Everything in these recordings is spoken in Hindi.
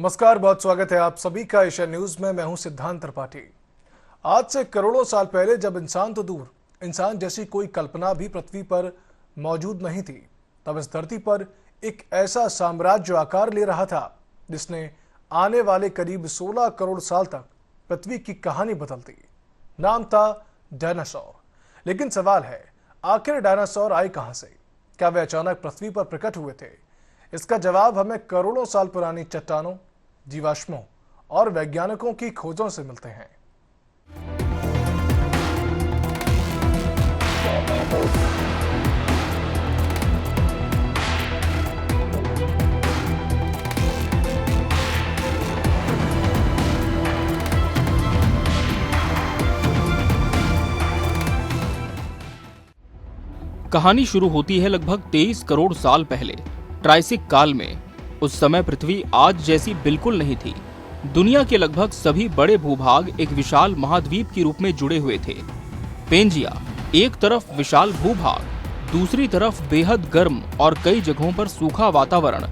नमस्कार, बहुत स्वागत है आप सभी का एशिया न्यूज में। मैं हूं सिद्धांत त्रिपाठी। आज से करोड़ों साल पहले जब इंसान तो दूर, इंसान जैसी कोई कल्पना भी पृथ्वी पर मौजूद नहीं थी, तब इस धरती पर एक ऐसा साम्राज्य आकार ले रहा था जिसने आने वाले करीब 16 करोड़ साल तक पृथ्वी की कहानी बदल दी। नाम था डायनासोर। लेकिन सवाल है, आखिर डायनासोर आए कहां से? क्या वे अचानक पृथ्वी पर प्रकट हुए थे? इसका जवाब हमें करोड़ों साल पुरानी चट्टानों, जीवाश्मों और वैज्ञानिकों की खोजों से मिलते हैं। कहानी शुरू होती है लगभग 23 करोड़ साल पहले, ट्राइसिक काल में। उस समय पृथ्वी आज जैसी बिल्कुल नहीं थी। दुनिया के लगभग सभी बड़े भूभाग एक विशाल महाद्वीप के रूप में जुड़े हुए थे। पेंजिया, एक तरफ विशाल भूभाग, दूसरी तरफ बेहद गर्म और कई जगहों पर सूखा वातावरण।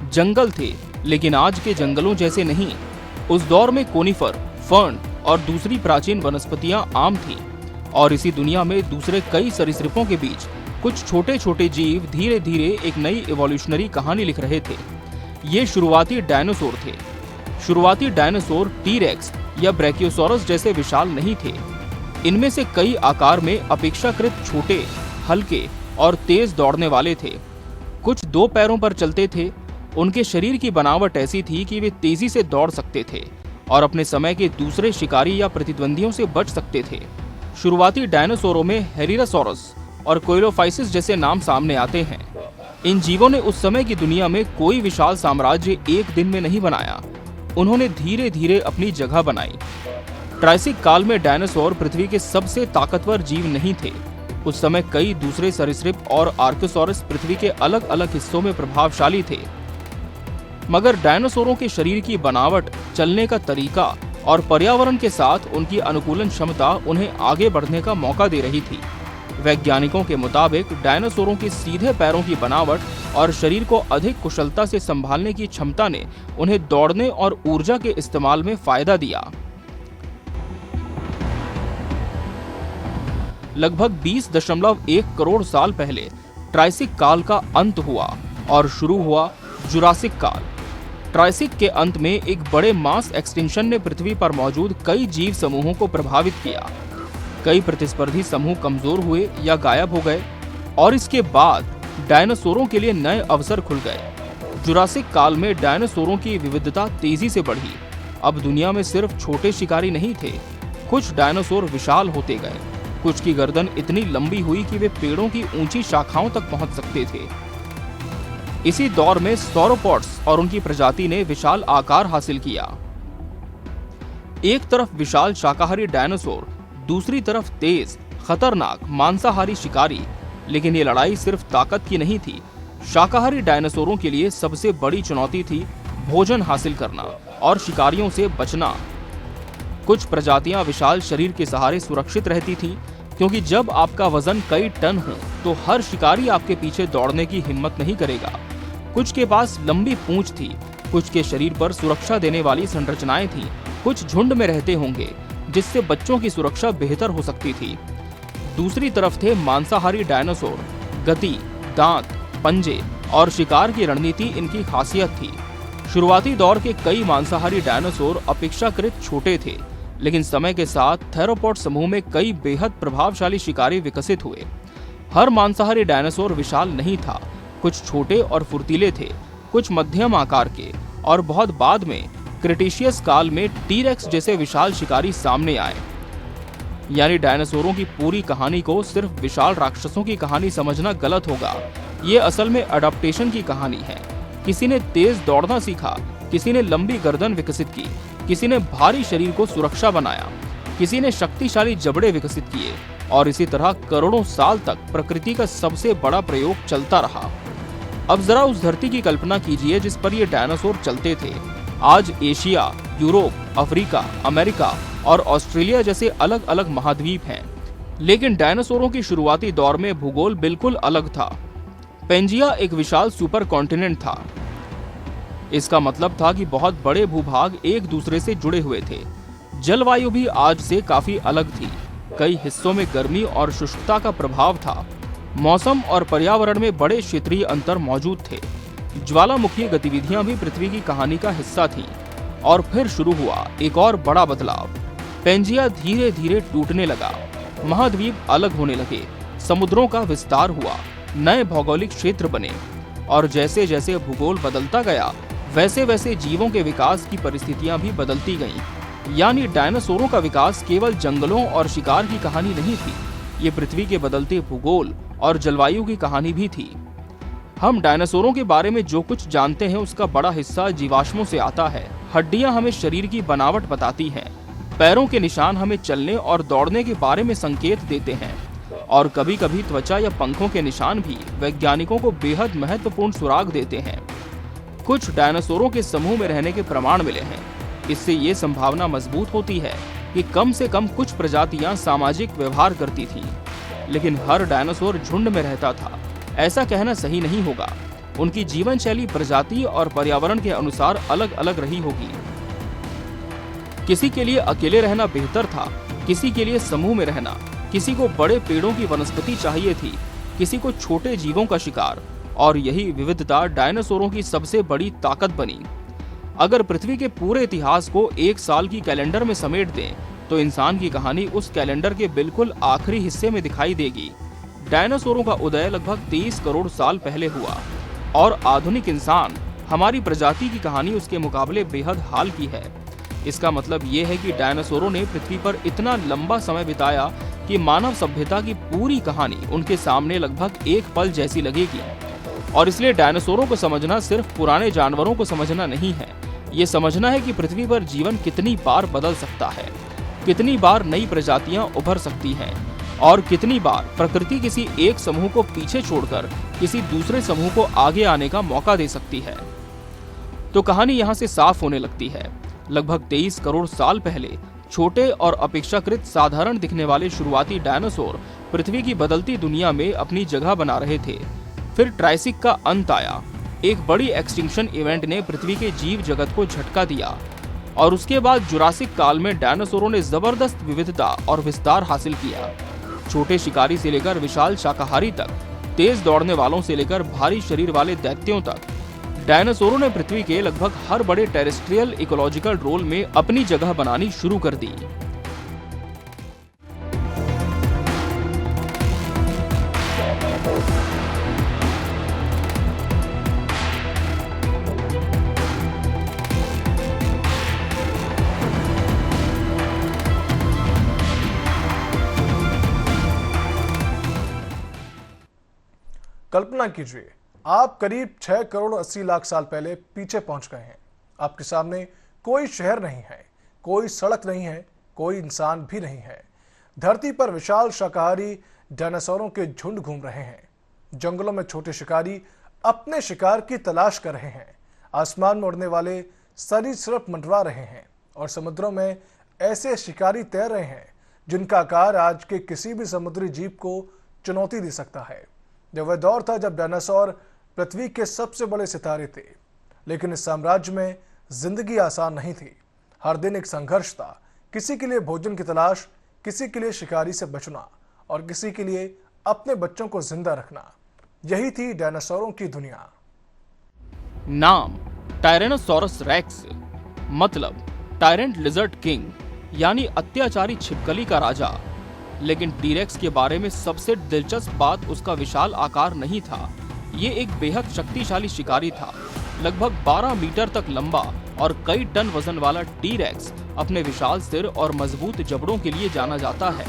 जंगल थे, लेकिन आज के जंगलों जैसे नहीं। उस दौर में कोनिफर, फर्न और दूसरी प्राचीन वनस्पतियां आम थीं। और इसी दुनिया में दूसरे कई सरीसृपों के बीच कुछ छोटे छोटे जीव धीरे धीरे एक नई इवोल्यूशनरी कहानी लिख रहे थे। ये शुरुआती डायनासोर थे। शुरुआती डायनासोर टी-रेक्स या ब्रैकियोसॉरस जैसे विशाल नहीं थे। इनमें से कई आकार में अपेक्षाकृत छोटे, हल्के और तेज दौड़ने वाले थे। कुछ 2 पैरों पर चलते थे। उनके शरीर की बनावट ऐसी थी कि वे तेजी से दौड़ सकते थे और अपने समय के दूसरे शिकारी या प्रतिद्वंदियों से बच सकते थे। शुरुआती डायनासोरों में हेरिरासोरस और कोइलोफाइसिस जैसे नाम सामने आते हैं। इन जीवों ने उस समय की दुनिया में कोई विशाल साम्राज्य एक दिन में नहीं बनाया। उन्होंने धीरे धीरे अपनी जगह बनाई। ट्राइसिक काल में डायनासोर पृथ्वी के सबसे ताकतवर जीव नहीं थे। उस समय कई दूसरे सरीसृप और आर्कोसॉरस पृथ्वी के अलग अलग हिस्सों में प्रभावशाली थे। मगर डायनासोरों के शरीर की बनावट, चलने का तरीका और पर्यावरण के साथ उनकी अनुकूलन क्षमता उन्हें आगे बढ़ने का मौका दे रही थी। वैज्ञानिकों के मुताबिक डायनासोरों के सीधे पैरों की बनावट और शरीर को अधिक कुशलता से संभालने की क्षमता ने उन्हें दौड़ने और ऊर्जा के इस्तेमाल में फायदा दिया। लगभग 20.1 करोड़ साल पहले ट्राइसिक काल का अंत हुआ और शुरू हुआ जुरासिक काल। ट्राइसिक के अंत में एक बड़े मास एक्सटिंक्शन ने पृथ्वी पर मौजूद कई जीव समूहों को प्रभावित किया। कई प्रतिस्पर्धी समूह कमजोर हुए या गायब हो गए और इसके बाद डायनासोरों के लिए नए अवसर खुल गए। जुरासिक काल में डायनासोरों की विविधता तेजी से बढ़ी। अब दुनिया में सिर्फ छोटे शिकारी नहीं थे। कुछ डायनासोर विशाल होते गए। कुछ की गर्दन इतनी लंबी हुई कि वे पेड़ों की ऊंची शाखाओं तक पहुंच सकते थे। इसी दौर में सॉरोपॉड्स और उनकी प्रजाति ने विशाल आकार हासिल किया। एक तरफ विशाल शाकाहारी डायनासोर, दूसरी तरफ तेज, खतरनाक मांसाहारी शिकारी। लेकिन ये लड़ाई सिर्फ ताकत की नहीं थी। शाकाहारी डायनासोरों के लिए सबसे बड़ी चुनौती थी भोजन हासिल करना और शिकारियों से बचना। कुछ प्रजातियां विशाल शरीर के सहारे सुरक्षित रहती थीं, क्योंकि जब आपका वजन कई टन हो तो हर शिकारी आपके पीछे दौड़ने की हिम्मत नहीं करेगा। कुछ के पास लंबी पूंछ थी, कुछ के शरीर पर सुरक्षा देने वाली संरचनाएं थीं, कुछ झुंड में रहते होंगे जिससे बच्चों की सुरक्षा बेहतर हो सकती थी। दूसरी तरफ थे मांसाहारी डायनासोर। गति, दांत, पंजे और शिकार की रणनीति इनकी खासियत थी। शुरुआती दौर के कई मांसाहारी डायनासोर अपेक्षाकृत छोटे थे, लेकिन समय के साथ थेरोपॉड समूह में कई बेहद प्रभावशाली शिकारी विकसित हुए। हर मांसाहारी डायनासोर विशाल नहीं था। कुछ छोटे और फुर्तीले थे, कुछ मध्यम आकार के, और बहुत बाद में क्रिटेशियस काल में टी-रेक्स जैसे विशाल शिकारी सामने आए। यानी डायनासोरों की पूरी कहानी को सिर्फ विशाल राक्षसों की कहानी समझना गलत होगा। ये असल में अडॉप्टेशन की कहानी है। किसी ने तेज दौड़ना सीखा, किसी ने लंबी गर्दन विकसित की, किसी ने भारी शरीर को सुरक्षा बनाया, किसी ने शक्तिशाली जबड़े विकसित किए, और इसी तरह करोड़ों साल तक प्रकृति का सबसे बड़ा प्रयोग चलता रहा। अब जरा उस धरती की कल्पना कीजिए जिस पर ये डायनासोर चलते थे। आज एशिया, यूरोप, अफ्रीका, अमेरिका और ऑस्ट्रेलिया जैसे अलग अलग महाद्वीप हैं। लेकिन डायनासोरों की शुरुआती दौर में भूगोल बिल्कुल अलग था। पेंजिया एक विशाल सुपर कॉन्टिनेंट था। इसका मतलब था कि बहुत बड़े भूभाग एक दूसरे से जुड़े हुए थे। जलवायु भी आज से काफी अलग थी। कई हिस्सों में गर्मी और शुष्कता का प्रभाव था। मौसम और पर्यावरण में बड़े क्षेत्रीय अंतर मौजूद थे। ज्वालामुखी गतिविधियां भी पृथ्वी की कहानी का हिस्सा थीं। और फिर शुरू हुआ एक और बड़ा बदलाव। पेंजिया धीरे धीरे टूटने लगा, महाद्वीप अलग होने लगे, समुद्रों का विस्तार हुआ, नए भौगोलिक क्षेत्र बने। और जैसे जैसे भूगोल बदलता गया, वैसे वैसे जीवों के विकास की परिस्थितियां भी बदलती गईं। यानी डायनासोरों का विकास केवल जंगलों और शिकार की कहानी नहीं थी, ये पृथ्वी के बदलते भूगोल और जलवायु की कहानी भी थी। हम डायनासोरों के बारे में जो कुछ जानते हैं उसका बड़ा हिस्सा जीवाश्मों से आता है। हड्डियां हमें शरीर की बनावट बताती हैं, पैरों के निशान हमें चलने और दौड़ने के बारे में संकेत देते हैं, और कभी कभी त्वचा या पंखों के निशान भी वैज्ञानिकों को बेहद महत्वपूर्ण सुराग देते हैं। कुछ डायनासोरों के समूह में रहने के प्रमाण मिले हैं। इससे ये संभावना मजबूत होती है कि कम से कम कुछ प्रजातियां सामाजिक व्यवहार करती थीं। लेकिन हर डायनासोर झुंड में रहता था, ऐसा कहना सही नहीं होगा। उनकी जीवन शैली प्रजाति और पर्यावरण के अनुसार अलग अलग रही होगी। किसी के लिए अकेले रहना बेहतर था, किसी के लिए समूह में रहना, किसी को बड़े पेड़ों की वनस्पति चाहिए थी, किसी को छोटे जीवों का शिकार। और यही विविधता डायनासोरों की सबसे बड़ी ताकत बनी। अगर पृथ्वी के पूरे इतिहास को एक साल की कैलेंडर में समेट दें, तो इंसान की कहानी उस कैलेंडर के बिल्कुल आखिरी हिस्से में दिखाई देगी। डायनासोरों का उदय लगभग 23 करोड़ साल पहले हुआ, और आधुनिक इंसान, हमारी प्रजाति की कहानी उसके मुकाबले बेहद हाल की है। इसका मतलब ये है कि डायनासोरों ने पृथ्वी पर इतना लंबा समय बिताया कि मानव सभ्यता की पूरी कहानी उनके सामने लगभग एक पल जैसी लगेगी। और इसलिए डायनासोरों को समझना सिर्फ पुराने जानवरों को समझना नहीं है, ये समझना है कि पृथ्वी पर जीवन कितनी बार बदल सकता है, कितनी बार नई प्रजातियां उभर सकती हैं, और कितनी बार प्रकृति किसी एक समूह को पीछे छोड़कर किसी दूसरे समूह को आगे आने का मौका दे सकती है। तो कहानी यहाँ से साफ होने लगती है। लगभग 23 करोड़ साल पहले छोटे और अपेक्षाकृत साधारण दिखने वाले शुरुआती डायनासोर पृथ्वी की बदलती दुनिया में अपनी जगह बना रहे थे। फिर ट्राइसिक का अंत आया। एक बड़ी एक्सटिंक्शन इवेंट ने पृथ्वी के जीव जगत को झटका दिया, और उसके बाद जुरासिक काल में डायनासोरों ने जबरदस्त विविधता और विस्तार हासिल किया। छोटे शिकारी से लेकर विशाल शाकाहारी तक, तेज दौड़ने वालों से लेकर भारी शरीर वाले दैत्यों तक, डायनासोरों ने पृथ्वी के लगभग हर बड़े टेरेस्ट्रियल इकोलॉजिकल रोल में अपनी जगह बनानी शुरू कर दी। कल्पना कीजिए, आप करीब 6 करोड़ 80 लाख साल पहले पीछे पहुंच गए हैं। आपके सामने कोई शहर नहीं है, कोई सड़क नहीं है, कोई इंसान भी नहीं है। धरती पर विशाल शाकाहारी डायनासोरों के झुंड घूम रहे हैं। जंगलों में छोटे शिकारी अपने शिकार की तलाश कर रहे हैं। आसमान में उड़ने वाले सरीसृप मंडरा रहे हैं, और समुद्रों में ऐसे शिकारी तैर रहे हैं जिनका आकार आज के किसी भी समुद्री जीव को चुनौती दे सकता है। यह वह दौर था जब डायनासोर पृथ्वी के सबसे बड़े सितारे थे। लेकिन इस साम्राज्य में जिंदगी आसान नहीं थी। हर दिन एक संघर्ष था। किसी के लिए भोजन की तलाश, किसी के लिए शिकारी से बचना, और किसी के लिए अपने बच्चों को जिंदा रखना। यही थी डायनासोरों की दुनिया। नाम टायरेनोसोरस रेक्स, मतलब टायरेंट लिजर्ड किंग, यानी अत्याचारी छिपकली का राजा। लेकिन टीरेक्स के बारे में सबसे दिलचस्प बात उसका विशाल आकार नहीं था। ये एक बेहद शक्तिशाली शिकारी था। लगभग 12 मीटर तक लंबा और कई टन वजन वाला टीरेक्स अपने विशाल सिर और मजबूत जबड़ों के लिए जाना जाता है।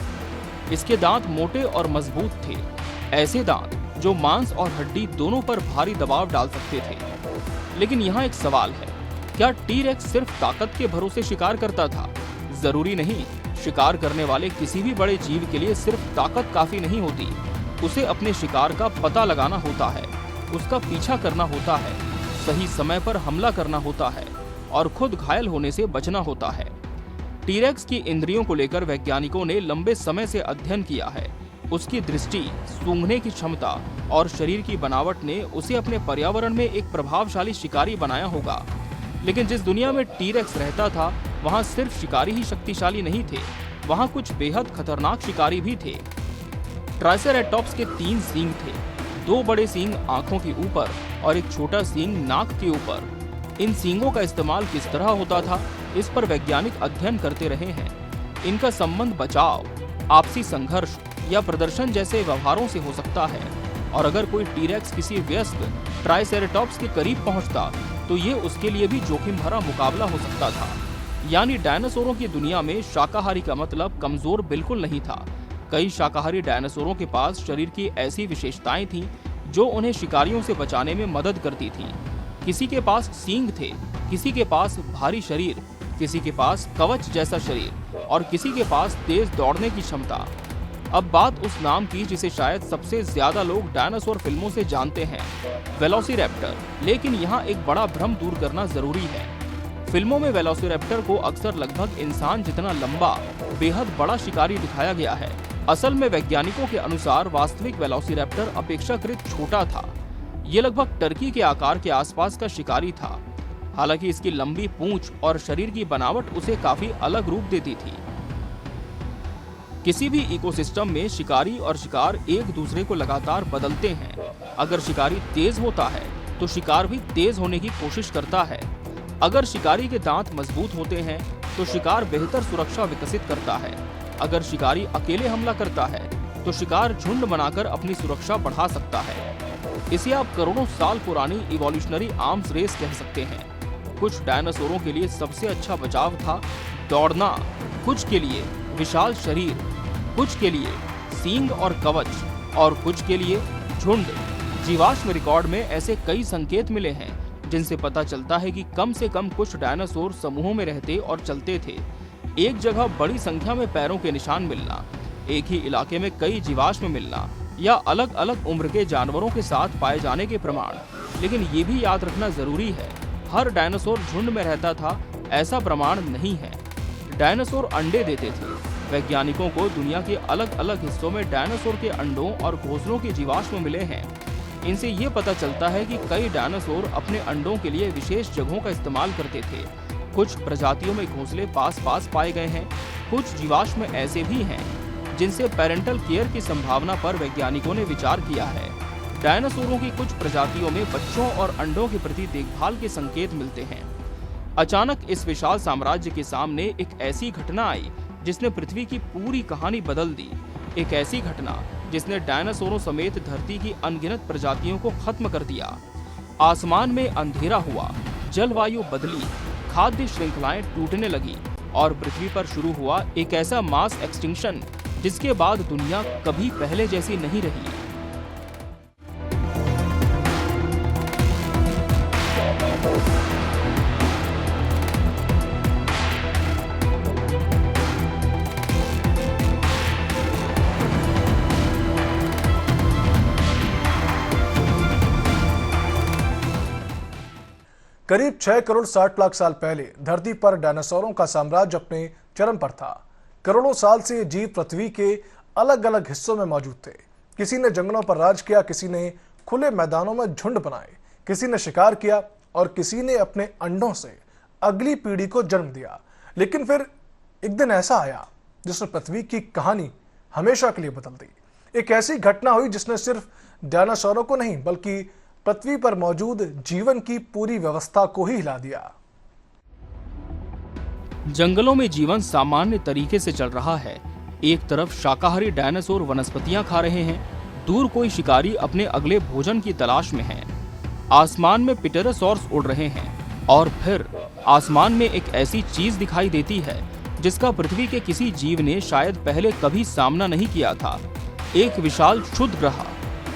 इसके दांत मोटे और मजबूत थे, ऐसे दांत जो मांस और हड्डी दोनों पर भारी दबाव डाल सकते थे। लेकिन यहाँ एक सवाल है, क्या टीरेक्स सिर्फ ताकत के भरोसे शिकार करता था? जरूरी नहीं। शिकार करने वाले किसी भी बड़े जीव के लिए सिर्फ ताकत काफी नहीं होती। उसे अपने शिकार का पता लगाना होता है, उसका पीछा करना होता है, सही समय पर हमला करना होता है, और खुद घायल होने से बचना होता है। टीरेक्स की इंद्रियों को लेकर वैज्ञानिकों ने लंबे समय से अध्ययन किया है। उसकी दृष्टि, सूंघने की क्षमता और शरीर की बनावट ने उसे अपने पर्यावरण में एक प्रभावशाली शिकारी बनाया होगा। लेकिन जिस दुनिया में टी-रेक्स रहता था, वहाँ सिर्फ शिकारी ही शक्तिशाली नहीं थे, वहाँ कुछ बेहद खतरनाक शिकारी भी थे। ट्राइसेरेटॉप्स के 3 सींग थे, 2 बड़े सींग आंखों के ऊपर और एक छोटा सींग नाक के ऊपर। इन सींगों का इस्तेमाल किस तरह होता था, इस पर वैज्ञानिक अध्ययन करते रहे हैं। इनका संबंध बचाव, आपसी संघर्ष या प्रदर्शन जैसे व्यवहारों से हो सकता है। और अगर कोई टी-रेक्स किसी व्यस्त ट्राइसेरेटॉप्स के करीब पहुंचता, तो ये उसके लिए भी जोखिम भरा मुकाबला हो सकता था। यानी डायनासोरों की दुनिया में शाकाहारी का मतलब कमजोर बिल्कुल नहीं था। कई शाकाहारी डायनासोरों के पास शरीर की ऐसी विशेषताएं थीं जो उन्हें शिकारियों से बचाने में मदद करती थीं। किसी के पास सींग थे, किसी के पास भारी शरीर, किसी के पास कवच जैसा शरीर और किसी के पास तेज दौड़ने की क्षमता। अब बात उस नाम की जिसे शायद सबसे ज्यादा लोग डायनासोर फिल्मों से जानते हैं, वेलोसिरैप्टर। लेकिन यहाँ एक बड़ा भ्रम दूर करना जरूरी है। फिल्मों में वेलोसिरैप्टर को अक्सर लगभग इंसान जितना लंबा, बेहद बड़ा शिकारी दिखाया गया है। असल में वैज्ञानिकों के अनुसार वास्तविक वेलोसिरैप्टर अपेक्षाकृत छोटा था। ये लगभग टर्की के आकार के आसपास का शिकारी था। हालांकि इसकी लंबी पूंछ और शरीर की बनावट उसे काफी अलग रूप देती थी। किसी भी इकोसिस्टम में शिकारी और शिकार एक दूसरे को लगातार बदलते हैं। अगर शिकारी तेज होता है तो शिकार भी तेज होने की कोशिश करता है। अगर शिकारी के दांत मजबूत होते हैं तो शिकार बेहतर सुरक्षा विकसित करता है। अगर शिकारी अकेले हमला करता है तो शिकार झुंड बनाकर अपनी सुरक्षा बढ़ा सकता है। इसे आप करोड़ों साल पुरानी इवोल्यूशनरी आर्म्स रेस कह सकते हैं। कुछ डायनासोरों के लिए सबसे अच्छा बचाव था दौड़ना, कुछ के लिए विशाल शरीर, कुछ के लिए सींग और कवच और कुछ के लिए झुंड। जीवाश्म रिकॉर्ड में ऐसे कई संकेत मिले हैं जिनसे पता चलता है कि कम से कम कुछ डायनासोर समूहों में रहते और चलते थे। एक जगह बड़ी संख्या में पैरों के निशान मिलना, एक ही इलाके में कई जीवाश्म मिलना या अलग अलग उम्र के जानवरों के साथ पाए जाने के प्रमाण। लेकिन ये भी याद रखना जरूरी है, हर डायनासोर झुंड में रहता था ऐसा प्रमाण नहीं है। डायनासोर अंडे देते थे। वैज्ञानिकों को दुनिया के अलग अलग हिस्सों में डायनासोर के अंडों और घोंसलों के जीवाश्म मिले हैं। इनसे ये पता चलता है कि कई डायनासोर अपने अंडों के लिए विशेष जगहों का इस्तेमाल करते थे। कुछ प्रजातियों में घोंसले पास पास पाए गए हैं। कुछ जीवाश्म ऐसे भी हैं जिनसे पेरेंटल केयर की संभावना पर वैज्ञानिकों ने विचार किया है। डायनासोरों की कुछ प्रजातियों में बच्चों और अंडों के प्रति देखभाल के संकेत मिलते हैं। अचानक इस विशाल साम्राज्य के सामने एक ऐसी घटना आई जिसने पृथ्वी की पूरी कहानी बदल दी। एक ऐसी घटना जिसने डायनासोरों समेत धरती की अनगिनत प्रजातियों को खत्म कर दिया। आसमान में अंधेरा हुआ, जलवायु बदली, खाद्य श्रृंखलाएं टूटने लगी और पृथ्वी पर शुरू हुआ एक ऐसा मास एक्सटिंक्शन जिसके बाद दुनिया कभी पहले जैसी नहीं रही। करीब 6 करोड़ 60 लाख साल पहले धरती पर डायनासोरों का साम्राज्य अपने चरम पर था। करोड़ों साल से ये जीव पृथ्वी के अलग अलग हिस्सों में मौजूद थे। किसी ने जंगलों पर राज किया, किसी ने खुले मैदानों में झुंड बनाए, किसी ने शिकार किया और किसी ने अपने अंडों से अगली पीढ़ी को जन्म दिया। लेकिन फिर एक दिन ऐसा आया जिसने पृथ्वी की कहानी हमेशा के लिए बदल दी। एक ऐसी घटना हुई जिसने सिर्फ डायनासोरों को नहीं बल्कि पृथ्वी पर मौजूद जीवन की पूरी व्यवस्था को ही हिला दिया। जंगलों में जीवन सामान्य तरीके से चल रहा है। एक तरफ शाकाहारी डायनासोर वनस्पतियां खा रहे हैं, दूर कोई शिकारी अपने अगले भोजन की तलाश में है। आसमान में पिटेरोसॉर्स उड़ रहे हैं और फिर आसमान में एक ऐसी चीज दिखाई देती है जिसका पृथ्वी के किसी जीव ने शायद पहले कभी सामना नहीं किया था। एक विशाल क्षुद्रग्रह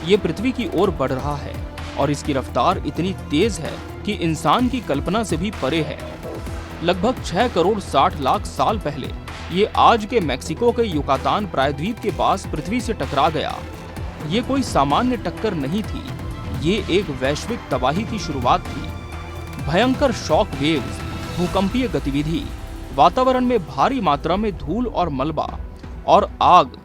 ये पृथ्वी की ओर बढ़ रहा है और इसकी रफ्तार इतनी तेज है कि इंसान की कल्पना से भी परे है। लगभग 6 करोड़ 60 लाख साल पहले ये आज के मेक्सिको के युकातान प्रायद्वीप के पास पृथ्वी से टकरा गया। ये कोई सामान्य टक्कर नहीं थी, ये एक वैश्विक तबाही की शुरुआत थी। भयंकर शॉक वेव्स, भूकंपीय गतिविधि, वातावरण में भारी मात्रा में धूल और मलबा और आग,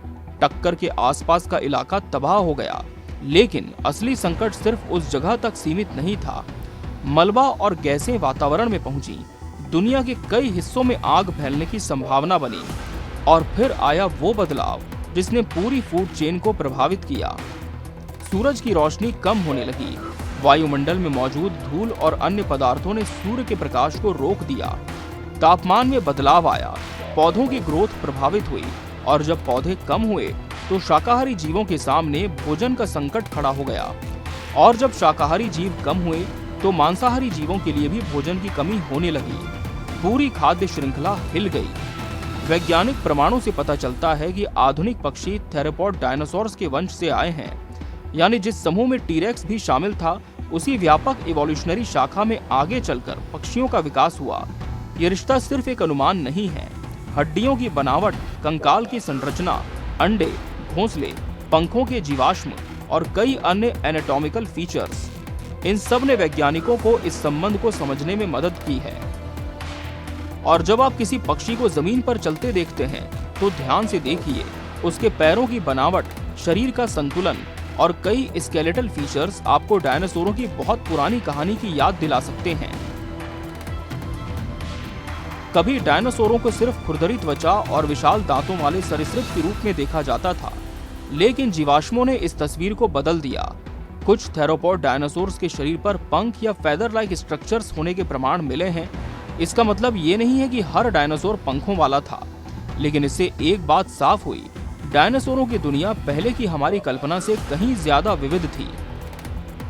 टक्कर के आसपास का इलाका तबाह हो गया। लेकिन असली संकट सिर्फ उस जगह तक सीमित नहीं था। मलबा और गैसें वातावरण में पहुंची, दुनिया के कई हिस्सों में आग फैलने की संभावना बनी और फिर आया वो बदलाव जिसने पूरी फूड चेन को प्रभावित किया। सूरज की रोशनी कम होने लगी, वायुमंडल में मौजूद धूल और अन्य पदार्थों ने सूर्य के प्रकाश को रोक दिया। तापमान में बदलाव आया, पौधों की ग्रोथ प्रभावित हुई और जब पौधे कम हुए तो शाकाहारी जीवों के सामने भोजन का संकट खड़ा हो गया। और जब शाकाहारी जीव कम हुए तो मांसाहारी जीवों के लिए भी भोजन की कमी होने लगी। पूरी खाद्य श्रृंखला हिल गई। वैज्ञानिक प्रमाणों से पता चलता है कि आधुनिक पक्षी थेरोपॉड डायनासोर्स के वंश से आए हैं, यानी जिस समूह में टीरेक्स भी शामिल था, उसी व्यापक इवोल्यूशनरी शाखा में आगे चलकर पक्षियों का विकास हुआ। ये रिश्ता सिर्फ एक अनुमान नहीं है। हड्डियों की बनावट, कंकाल की संरचना, अंडे, घोंसले, पंखों के जीवाश्म और कई अन्य एनाटॉमिकल फीचर्स, इन सब ने वैज्ञानिकों को इस संबंध को समझने में मदद की है। और जब आप किसी पक्षी को जमीन पर चलते देखते हैं तो ध्यान से देखिए, उसके पैरों की बनावट, शरीर का संतुलन और कई स्केलेटल फीचर्स आपको डायनासोरों की बहुत पुरानी कहानी की याद दिला सकते हैं। कभी डायनासोरों को सिर्फ खुरदरी त्वचा और विशाल दांतों वाले सरीसृप के रूप में देखा जाता था, लेकिन जीवाश्मों ने इस तस्वीर को बदल दिया। कुछ थेरोपॉड डायनासोर्स के शरीर पर पंख या फेदर लाइक स्ट्रक्चर्स होने के प्रमाण मिले हैं। इसका मतलब ये नहीं है कि हर डायनासोर पंखों वाला था, लेकिन इससे एक बात साफ हुई, डायनासोरों की दुनिया पहले की हमारी कल्पना से कहीं ज्यादा विविध थी।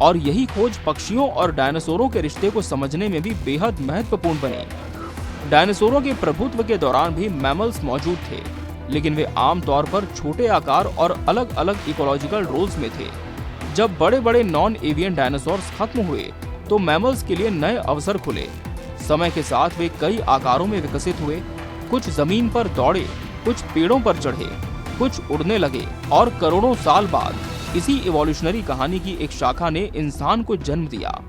और यही खोज पक्षियों और डायनासोरों के रिश्ते को समझने में भी बेहद महत्वपूर्ण बनी। डायनासोरों के प्रभुत्व के दौरान भी मैमल्स मौजूद थे, लेकिन वे आमतौर पर छोटे आकार और अलग अलग इकोलॉजिकल रोल्स में थे। जब बड़े बड़े नॉन एवियन डायनासोर्स खत्म हुए तो मैमल्स के लिए नए अवसर खुले। समय के साथ वे कई आकारों में विकसित हुए। कुछ जमीन पर दौड़े, कुछ पेड़ों पर चढ़े, कुछ उड़ने लगे और करोड़ों साल बाद इसी इवोल्यूशनरी कहानी की एक शाखा ने इंसान को जन्म दिया।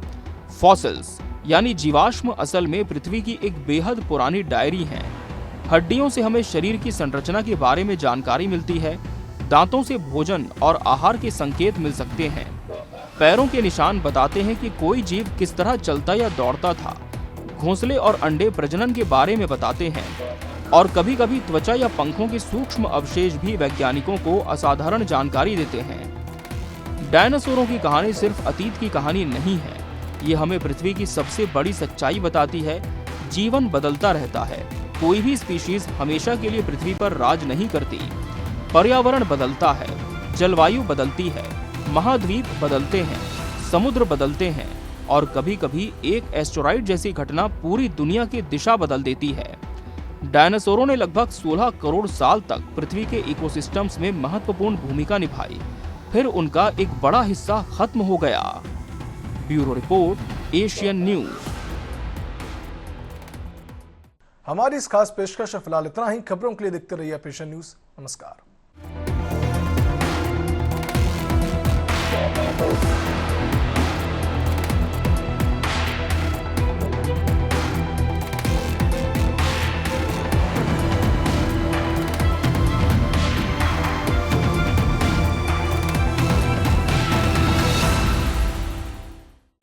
फॉसिल्स यानी जीवाश्म असल में पृथ्वी की एक बेहद पुरानी डायरी है। हड्डियों से हमें शरीर की संरचना के बारे में जानकारी मिलती है। दांतों से भोजन और आहार के संकेत मिल सकते हैं। पैरों के निशान बताते हैं कि कोई जीव किस तरह चलता या दौड़ता था। घोंसले और अंडे प्रजनन के बारे में बताते हैं। और कभी कभी त्वचा या पंखों के सूक्ष्म अवशेष भी वैज्ञानिकों को असाधारण जानकारी देते हैं। डायनासोरों की कहानी सिर्फ अतीत की कहानी नहीं है, ये हमें पृथ्वी की सबसे बड़ी सच्चाई बताती है। जीवन बदलता रहता है, कोई भी स्पीशीज हमेशा के लिए पृथ्वी पर राज नहीं करती। पर्यावरण बदलता है, जलवायु बदलती है, महाद्वीप बदलते हैं, समुद्र बदलते हैं और कभी कभी एक एस्टेरॉइड जैसी घटना पूरी दुनिया की दिशा बदल देती है। डायनासोरों ने लगभग 16 करोड़ साल तक पृथ्वी के इकोसिस्टम्स में महत्वपूर्ण भूमिका निभाई, फिर उनका एक बड़ा हिस्सा खत्म हो गया। Bureau report, Asian news. हमारी इस खास पेशकश फिलहाल इतना ही। खबरों के लिए देखते रहिए एशियन न्यूज। नमस्कार।